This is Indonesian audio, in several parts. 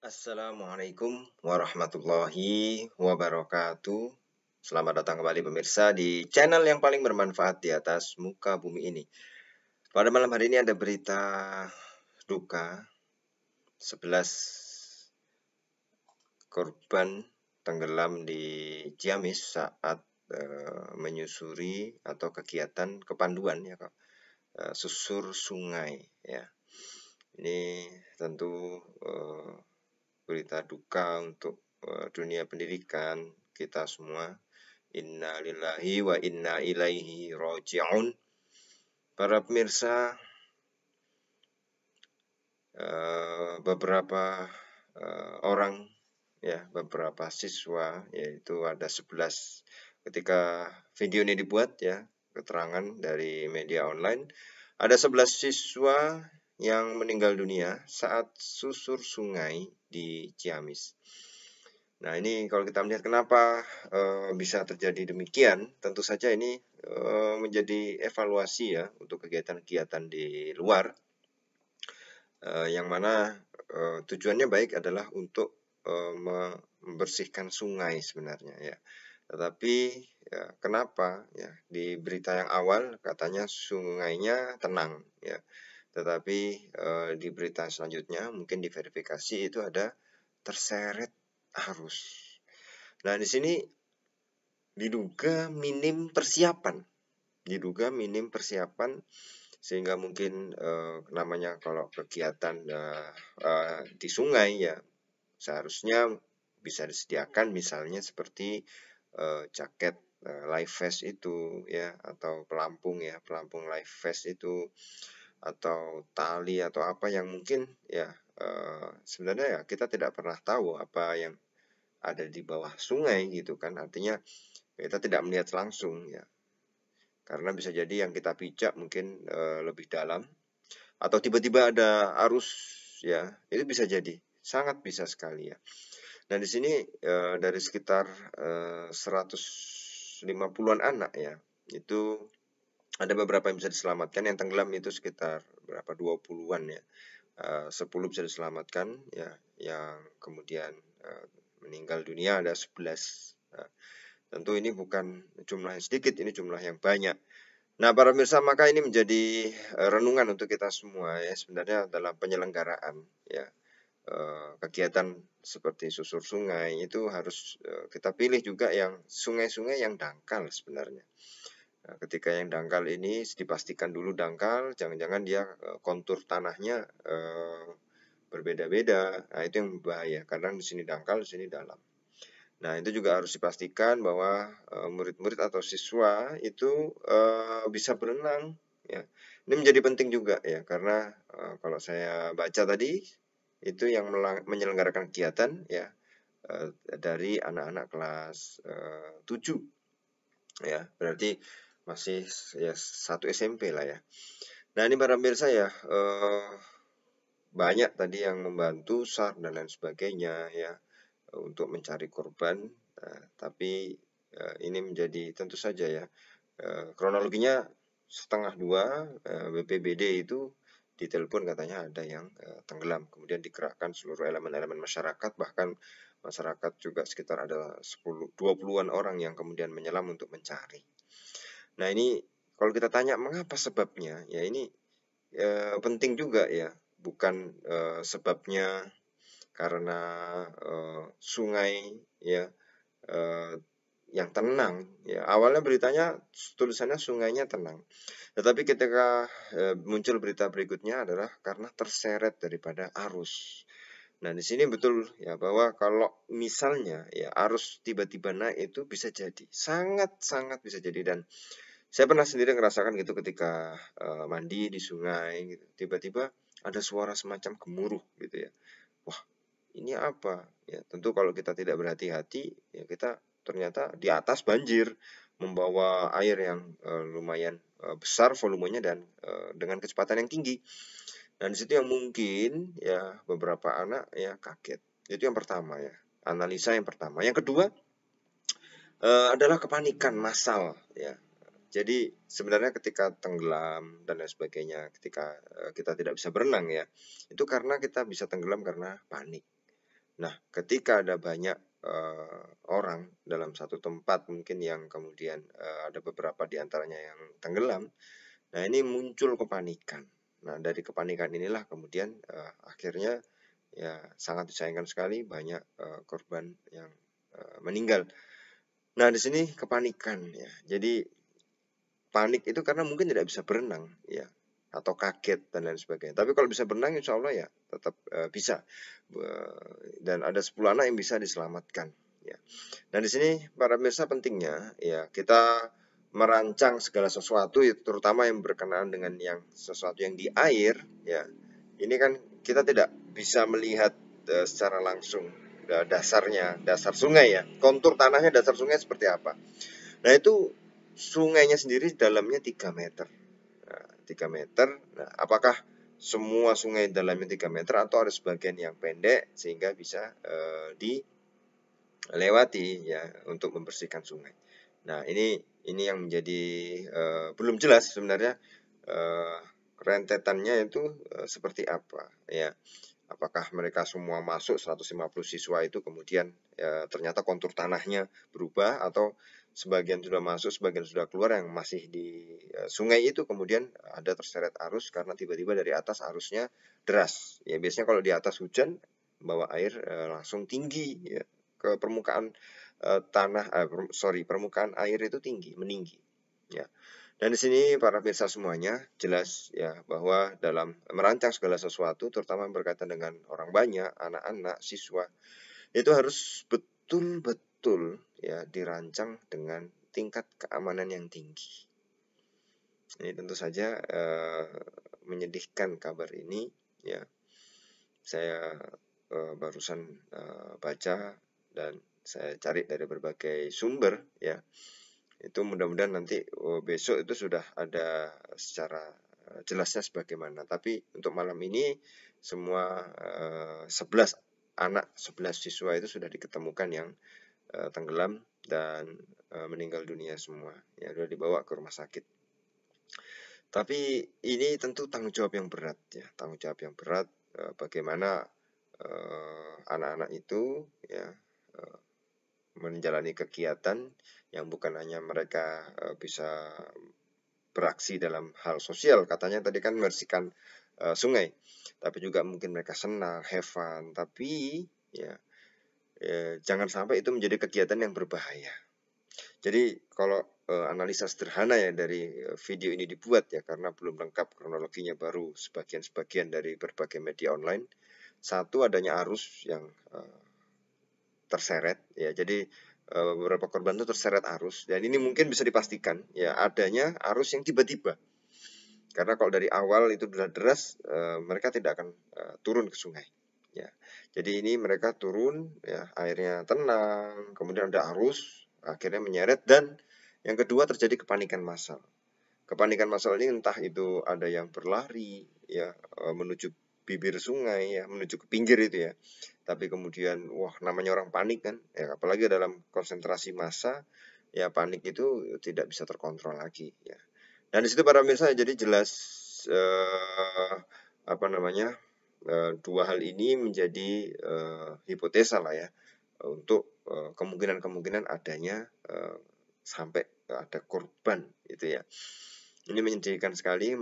Assalamualaikum warahmatullahi wabarakatuh. Selamat datang kembali pemirsa di channel yang paling bermanfaat di atas muka bumi ini. Pada malam hari ini ada berita duka. 11 korban tenggelam di Ciamis saat menyusuri atau kegiatan kepanduan ya Kak, susur sungai ya. Ini tentu berita duka untuk dunia pendidikan kita semua. Inna lillahi wa inna ilaihi roji'un. Para pemirsa, beberapa orang ya, beberapa siswa, yaitu ada 11 ketika video ini dibuat ya, keterangan dari media online, ada 11 siswa yang meninggal dunia saat susur sungai di Ciamis. Nah, ini kalau kita melihat kenapa bisa terjadi demikian, tentu saja ini menjadi evaluasi ya untuk kegiatan-kegiatan di luar, yang mana tujuannya baik adalah untuk membersihkan sungai sebenarnya ya. Tetapi ya, kenapa ya di berita yang awal katanya sungainya tenang ya, tetapi di berita selanjutnya mungkin diverifikasi itu ada terseret arus. Nah, di sini diduga minim persiapan, sehingga mungkin namanya kalau kegiatan di sungai ya seharusnya bisa disediakan misalnya seperti jaket life vest itu ya, atau pelampung life vest itu, atau tali atau apa yang mungkin ya sebenarnya ya kita tidak pernah tahu apa yang ada di bawah sungai gitu kan, artinya kita tidak melihat langsung ya, karena bisa jadi yang kita pijak mungkin lebih dalam, atau tiba-tiba ada arus ya, itu bisa jadi, sangat bisa sekali ya. Nah, di sini dari sekitar 150-an anak ya, itu ada beberapa yang bisa diselamatkan. Yang tenggelam itu sekitar berapa 20-an ya, 10 bisa diselamatkan ya, yang kemudian meninggal dunia ada 11. Tentu ini bukan jumlah yang sedikit, ini jumlah yang banyak. Nah, para pemirsa, maka ini menjadi renungan untuk kita semua ya, sebenarnya dalam penyelenggaraan ya kegiatan seperti susur sungai itu harus kita pilih juga yang sungai-sungai yang dangkal sebenarnya. Nah, ketika yang dangkal ini dipastikan dulu dangkal, jangan-jangan dia kontur tanahnya berbeda-beda. Nah, itu yang bahaya, karena di sini dangkal, di sini dalam. Nah, itu juga harus dipastikan bahwa murid-murid atau siswa itu bisa berenang ya. Ini menjadi penting juga ya, karena kalau saya baca tadi itu yang menyelenggarakan kegiatan ya dari anak-anak kelas 7 ya, berarti masih ya 1 SMP lah ya. Nah, ini para pemirsa ya, banyak tadi yang membantu SAR dan lain sebagainya ya untuk mencari korban, tapi ini menjadi tentu saja ya kronologinya 1:30 BPBD itu ditelepon katanya ada yang tenggelam, kemudian digerakkan seluruh elemen-elemen masyarakat, bahkan masyarakat juga sekitar ada 20-an orang yang kemudian menyelam untuk mencari. Nah, ini kalau kita tanya mengapa sebabnya, ya ini penting juga ya, bukan sebabnya karena sungai ya yang tenang ya. Awalnya beritanya tulisannya sungainya tenang, tetapi ketika muncul berita berikutnya adalah karena terseret daripada arus. Nah, di sini betul ya, bahwa kalau misalnya ya arus tiba-tiba naik itu bisa jadi, sangat-sangat bisa jadi. Dan saya pernah sendiri ngerasakan gitu ketika mandi di sungai gitu, tiba-tiba ada suara semacam gemuruh gitu ya. Wah, ini apa ya, tentu kalau kita tidak berhati-hati ya, kita ternyata di atas banjir membawa air yang lumayan besar volumenya dan dengan kecepatan yang tinggi. Dan di situ yang mungkin ya beberapa anak ya kaget. Itu yang pertama ya, analisa yang pertama. Yang kedua adalah kepanikan massal ya. Jadi sebenarnya ketika tenggelam dan lain sebagainya, ketika kita tidak bisa berenang ya, itu karena kita bisa tenggelam karena panik. Nah, ketika ada banyak orang dalam satu tempat mungkin yang kemudian ada beberapa di antaranya yang tenggelam, nah ini muncul kepanikan. Nah, dari kepanikan inilah kemudian akhirnya ya sangat disayangkan sekali banyak korban yang meninggal. Nah, di sini kepanikan ya. Jadi panik itu karena mungkin tidak bisa berenang ya, atau kaget dan lain sebagainya. Tapi kalau bisa berenang insya Allah ya tetap bisa. Dan ada 10 anak yang bisa diselamatkan ya. Dan di sini para pemirsa pentingnya ya kita merancang segala sesuatu, terutama yang berkenaan dengan yang sesuatu yang di air ya. Ini kan kita tidak bisa melihat secara langsung dasarnya, dasar sungai ya, kontur tanahnya, dasar sungai seperti apa. Nah itu sungainya sendiri dalamnya 3 meter. Nah, 3 meter. Nah, apakah semua sungai dalamnya 3 meter atau ada sebagian yang pendek sehingga bisa dilewati ya untuk membersihkan sungai. Nah, ini yang menjadi belum jelas sebenarnya rentetannya itu seperti apa ya. Apakah mereka semua masuk 150 siswa itu kemudian ternyata kontur tanahnya berubah, atau sebagian sudah masuk, sebagian sudah keluar, yang masih di sungai itu kemudian ada terseret arus karena tiba-tiba dari atas arusnya deras. Ya biasanya kalau di atas hujan bawa air langsung tinggi ya, ke permukaan permukaan air itu tinggi, meninggi. Ya. Dan di sini para pemirsa semuanya jelas ya bahwa dalam merancang segala sesuatu, terutama berkaitan dengan orang banyak, anak-anak, siswa, itu harus betul-betul ya dirancang dengan tingkat keamanan yang tinggi. Ini tentu saja menyedihkan kabar ini ya. Saya barusan baca dan saya cari dari berbagai sumber ya. Itu mudah-mudahan nanti besok itu sudah ada secara jelasnya sebagaimana. Tapi untuk malam ini semua 11 anak, 11 siswa itu sudah diketemukan yang tenggelam dan meninggal dunia semua. Ya sudah dibawa ke rumah sakit. Tapi ini tentu tanggung jawab yang berat ya, tanggung jawab yang berat bagaimana anak-anak itu ya menjalani kegiatan yang bukan hanya mereka bisa beraksi dalam hal sosial, katanya tadi kan membersihkan sungai, tapi juga mungkin mereka senang, have fun, tapi ya jangan sampai itu menjadi kegiatan yang berbahaya. Jadi kalau analisa sederhana ya dari video ini dibuat ya, karena belum lengkap kronologinya, baru sebagian-sebagian dari berbagai media online. Satu, adanya arus yang terseret ya, jadi beberapa korban itu terseret arus, dan ini mungkin bisa dipastikan ya adanya arus yang tiba-tiba, karena kalau dari awal itu sudah deras mereka tidak akan turun ke sungai ya. Jadi ini mereka turun ya, airnya tenang, kemudian ada arus akhirnya menyeret, dan yang kedua terjadi kepanikan massal. Kepanikan massal ini entah itu ada yang berlari ya menuju bibir sungai ya, menuju ke pinggir itu ya. Tapi kemudian wah, namanya orang panik kan ya, apalagi dalam konsentrasi massa ya, panik itu tidak bisa terkontrol lagi ya. Dan di situ para pemirsa jadi jelas dua hal ini menjadi hipotesa lah ya untuk kemungkinan adanya sampai ada korban itu ya. Ini menyedihkan sekali,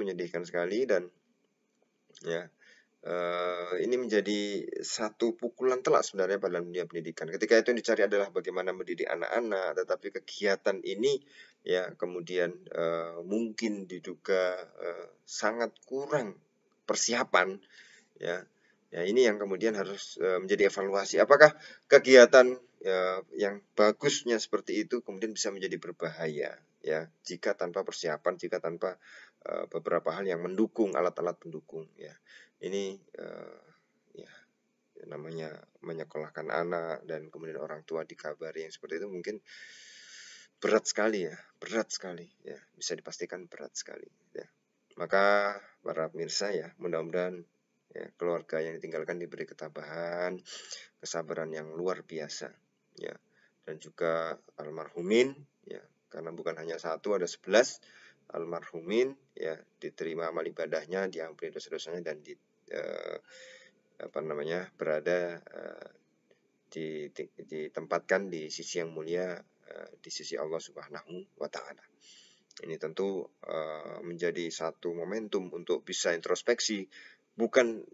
dan ya ini menjadi satu pukulan telak sebenarnya pada dunia pendidikan. Ketika itu yang dicari adalah bagaimana mendidik anak-anak, tetapi kegiatan ini ya kemudian mungkin diduga sangat kurang persiapan ya. Ya ini yang kemudian harus menjadi evaluasi. Apakah kegiatan yang bagusnya seperti itu kemudian bisa menjadi berbahaya ya jika tanpa persiapan, jika tanpa beberapa hal yang mendukung, alat-alat pendukung ya. Ini ya namanya menyekolahkan anak dan kemudian orang tua dikabari yang seperti itu mungkin berat sekali ya, bisa dipastikan berat sekali ya. Maka para pemirsa ya, mudah-mudahan ya, keluarga yang ditinggalkan diberi ketabahan, kesabaran yang luar biasa ya, dan juga almarhumin ya, karena bukan hanya satu, ada 11 almarhumin ya, diterima amal ibadahnya, diampuni dosa-dosanya, dan berada ditempatkan di sisi yang mulia, di sisi Allah Subhanahu wa Ta'ala. Ini tentu menjadi satu momentum untuk bisa introspeksi, bukan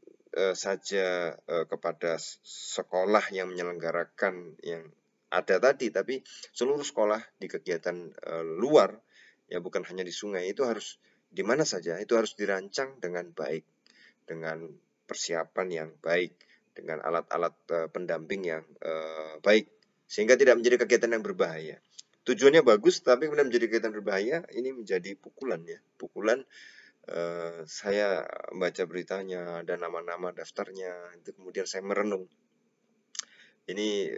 saja kepada sekolah yang menyelenggarakan yang ada tadi, tapi seluruh sekolah di kegiatan luar, ya bukan hanya di sungai, itu harus di mana saja, itu harus dirancang dengan baik, dengan persiapan yang baik, dengan alat-alat pendamping yang baik, sehingga tidak menjadi kegiatan yang berbahaya. Tujuannya bagus, tapi kemudian menjadi kegiatan berbahaya, ini menjadi pukulan ya, pukulan. Saya baca beritanya, ada nama-nama daftarnya, itu kemudian saya merenung. Ini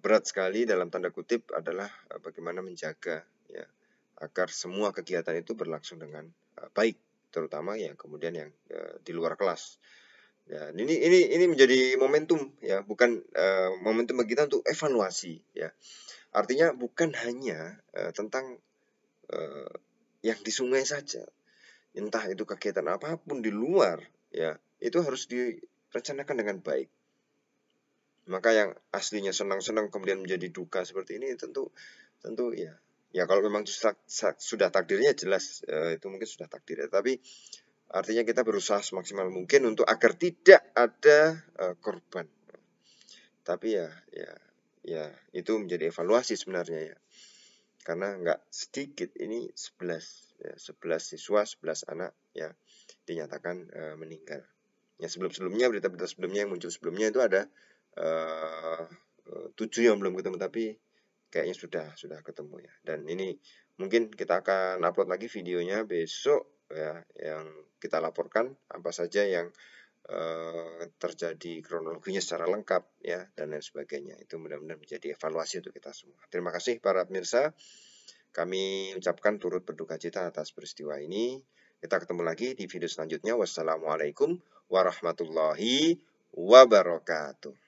berat sekali dalam tanda kutip adalah bagaimana menjaga ya agar semua kegiatan itu berlangsung dengan baik, terutama ya kemudian yang di luar kelas. Ya, ini menjadi momentum ya, bukan momentum bagi kita untuk evaluasi ya. Artinya bukan hanya tentang yang di sungai saja, entah itu kegiatan apapun di luar ya, itu harus direncanakan dengan baik. Maka yang aslinya senang-senang kemudian menjadi duka seperti ini tentu ya kalau memang sudah takdirnya jelas, itu mungkin sudah takdir ya, tapi artinya kita berusaha semaksimal mungkin untuk agar tidak ada korban. Tapi ya itu menjadi evaluasi sebenarnya ya, karena nggak sedikit, ini 11 siswa, 11 anak ya dinyatakan meninggal. Ya sebelumnya berita-berita sebelumnya yang muncul sebelumnya itu ada 7 yang belum ketemu, tapi kayaknya sudah ketemu ya. Dan ini mungkin kita akan upload lagi videonya besok ya, yang kita laporkan apa saja yang terjadi kronologinya secara lengkap ya, dan lain sebagainya. Itu mudah-mudahan menjadi evaluasi untuk kita semua. Terima kasih para pemirsa. Kami ucapkan turut berduka cita atas peristiwa ini. Kita ketemu lagi di video selanjutnya. Wassalamualaikum warahmatullahi wabarakatuh.